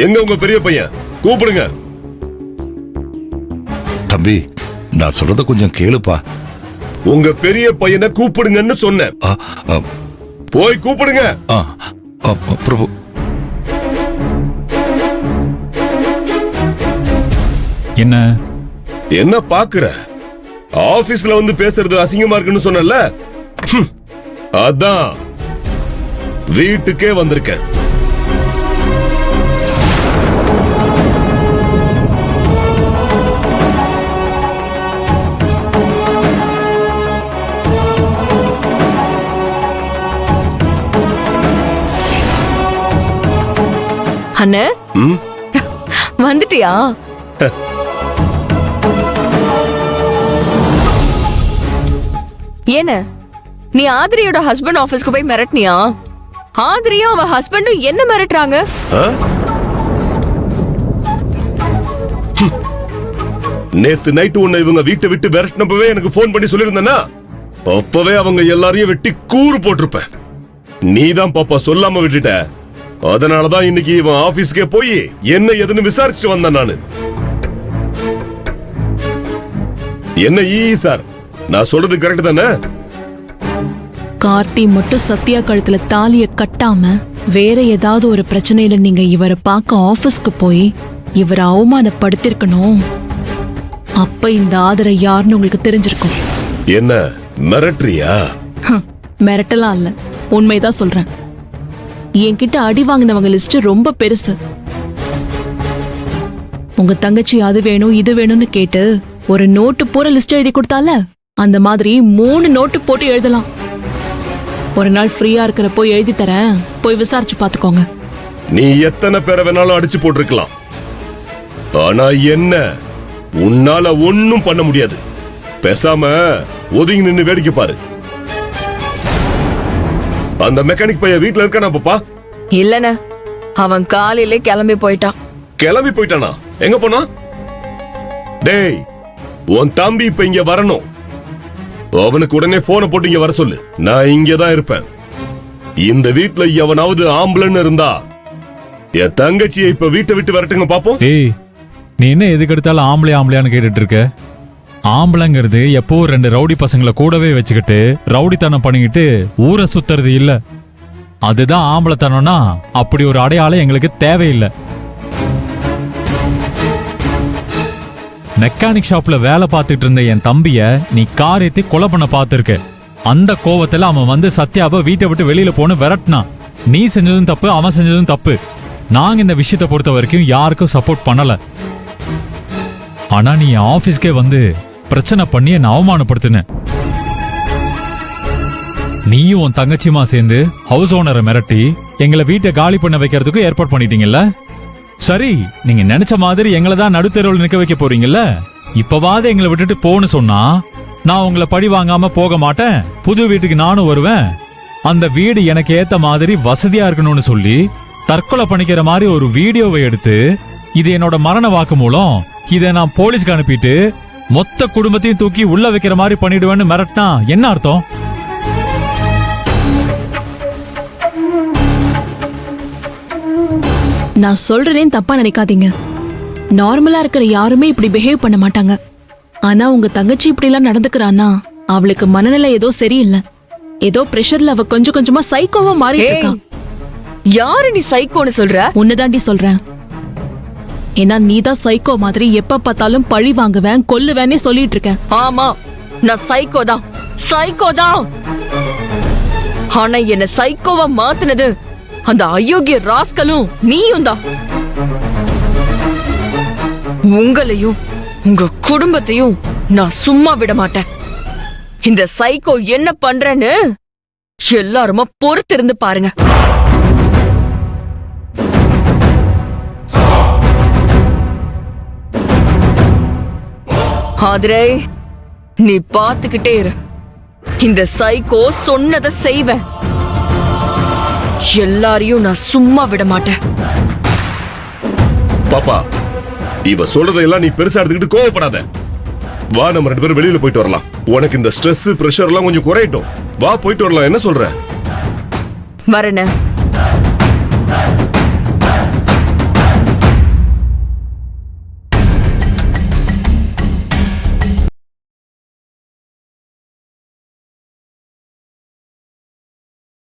எங்க உங்க பெரிய பையன்? கூப்பிடுங்க. தம்பி, நான் சொல்றத கொஞ்சம் கேளுப்பா. உங்க பெரிய பையனை கூப்பிடுங்கன்னு சொன்னேன். போய் கூப்பிடுங்க. பிரபு, என்ன என்ன பாக்குற? ஆபீஸ்ல வந்து பேசுறது அசிங்கமா இருக்குன்னு சொன்னல, அதான் வீட்டுக்கே வந்திருக்கேன். அண்ணே, வந்துட்டியா? ஏன நீ ஆதிரியோட ஹஸ்பண்ட் ஆபீஸ்க்கு போய் மிரட்டினியா? ஆதிரியும் அவ ஹஸ்பண்டும் என்ன மிரட்டுறாங்க? நேத்து நைட்டு உன்னை இவங்க வீட்டை விட்டு விரட்டினப்பவே எனக்கு போன் பண்ணி சொல்லிருந்தேன்னா அப்பவே அவங்க எல்லாரையும் வெட்டி கூறு போட்டிருப்பேன். நீதான் பாப்பா சொல்லாம விட்டுட்ட. அதனாலதான் இன்னைக்கு இவன் ஆபீஸ்க்கே போய் என்ன எதுன்னு விசாரிச்சுட்டு வந்தேன் நானு. என்ன சார், நான் சொல்றது கரெக்ட் தானே? கார்த்தி மட்டும் சத்யா கழுத்துல தாலிய கட்டாம வேற ஏதாவது ஒரு பிரச்சனையில நீங்க இவரை பார்க்க ஆபீஸ்க்கு போய் இவரை அவமானப்படுத்திருக்கணும். அப்ப இந்த ஆதரை யாருன்னு உங்களுக்கு தெரிஞ்சிருக்கும். என்ன மிரட்டுறியா? மிரட்டலாம் இல்ல, உண்மைதான் சொல்றேன். என்கிட்ட அடி வாங்கினவங்க லிஸ்ட் ரொம்ப பெருசு. உங்க தங்கச்சி அது வேணும் இது வேணும்னு கேட்டு ஒரு நோட்டு பூரா லிஸ்ட் எழுதி கொடுத்தால, அந்த மாதிரி 3 நோட்டு போட்டு எழுதலாம். ஒரு நாள் ஃப்ரீயா இருக்கிறப்போ எழுதி தரேன், போய் விசாரிச்சு பாத்துக்கோங்க. நீ எத்தனை பேரை வேணாலும் அடிச்சு போட்டிருக்கலாம், ஆனா என்ன உன்னால ஒன்னும் பண்ண முடியாது. பேசாம ஒதுங்கி நின்னு வேடிக்கை பாரு. அந்த மெக்கானிக் பையன் வீட்டுல இருக்கானா பாப்பா? இல்லண்ணே, அவன் காலையிலே கிளம்பி போயிட்டான். கிளம்பி போயிட்டானா? எங்க போனா? டேய், உன் தம்பி இப்ப இங்க வரணும். அவனுக்கு உடனே போனை போட்டு இங்க வர சொல்லு. நான் இங்கதான் இருப்பேன். இந்த வீட்டுல எவனாவது ஆம்பளன்னு இருந்தா என் தங்கச்சியை இப்ப வீட்டை விட்டு வரட்டுங்க பாப்போம். ஏய், நீ என்ன எதுக்கு எடுத்தாலும் ஆம்பளையான்னு கேட்டுட்டு இருக்க? ஆம்பளைங்கிறது எப்போ 2 ரவுடி பசங்களை கூடவே வச்சுக்கிட்டு ரவுடித்தனம் பண்ணிக்கிட்டு ஊரை சுத்துறது இல்ல. அதுதான் ஆம்பளைத்தனம்னா அப்படி ஒரு அடையாளம் எங்களுக்கு தேவையில்லை. மெக்கானிக் ஷாப்ல வேலை பார்த்துட்டு இருந்த என் தம்பிய நீ கார் ஏத்தி கொலை பண்ண பார்த்திருக்க. அந்த கோவத்துல அவன் வந்து சத்யாவை வீட்டை விட்டு வெளியில போன விரட்டினான். நீ செஞ்சதும் தப்பு, அவன் செஞ்சதும் தப்பு. நாங்க இந்த விஷயத்தை பொறுத்த வரைக்கும் யாருக்கும் சப்போர்ட் பண்ணல. ஆனா நீ ஆபீஸ்க்கே வந்து பிரச்சனை பண்ணி என்ன அவமானப்படுத்தின. நீயும் உன் தங்கச்சியுமா சேர்ந்து ஹவுஸ் ஓனரை மிரட்டி எங்களை வீட்டை காலி பண்ண வைக்கிறதுக்கு ஏற்பாடு பண்ணிட்டீங்கல்ல? சரி, நீங்க நினைச்ச மாதிரி எங்களை தான் நடுத்தெருவில் நிக்க வைக்க போறீங்கல்ல? இப்பவாது எங்களை விட்டுட்டு போன்னு சொன்னா நான் உங்களை பழி வாங்காம போக மாட்டேன். புது வீட்டுக்கு நானும் வருவேன். அந்த வீடு எனக்கு ஏத்த மாதிரி வசதியா இருக்கணும்னு சொல்லி தற்கொலை பண்ணிக்கிற மாதிரி ஒரு வீடியோவை எடுத்து இது என்னோட மரண வாக்கு மூலம், இதை நான் போலீஸ்க்கு அனுப்பிட்டு மொத்த குடும்பத்தையும் தூக்கி உள்ள வைக்கிற மாதிரி பண்ணிடுவேன்னு மிரட்டினா என்ன அர்த்தம்? நான் சொல்றேன், தப்பா நினைக்காதீங்க. நார்மலா இருக்கிற யாருமே இப்படி பிஹேவ் பண்ண மாட்டாங்க. ஆனா உங்க தங்கச்சி இப்படி எல்லாம் நடந்துக்கிறானா அவளுக்கு மனநிலை ஏதோ சரியில்லை. ஏதோ பிரஷர்ல அவ கொஞ்சம் கொஞ்சமா சைக்கோவா மாறிட்டு இருக்கா. யாரு நீ சைக்கோன்னு சொல்ற? உன்னதாண்டி சொல்றேன். ஏன்னா நீதான் சைக்கோ மாதிரி எப்ப பார்த்தாலும் பழி வாங்குவேன் கொல்லுவேன்னே சொல்லிட்டு இருக்க. ஆமா, நான் சைக்கோதான், சைக்கோதான். ஆனா என்ன சைக்கோவா மாத்துனது அந்த அயோக்கிய ராஸ்கலும் நீயும் தான். உங்களையும் உங்க குடும்பத்தையும் நான் சும்மா விட மாட்டேன். இந்த சைக்கோ என்ன பண்றேன்னு எல்லாருமா பொறுத்திருந்து பாருங்க. ஆதிரை, நீ பாத்துக்கிட்டே இரு. இந்த சைக்கோ சொன்னதை செய்வேன். எல்லாரையும் நான் சும்மா விட மாட்டேன். பாப்பா, இவ சொல்றதையெல்லாம் நீ பெருசா எடுத்துக்கிட்டு கோவப்படாத. வா, நம்ம 2 பேரும் வெளியில போயிட்டு வரலாம். உனக்கு இந்த ஸ்ட்ரெஸ் பிரஷர் எல்லாம் கொஞ்சம் குறையட்டும். வா, போயிட்டு வரலாம். என்ன சொல்ற? வரேன்.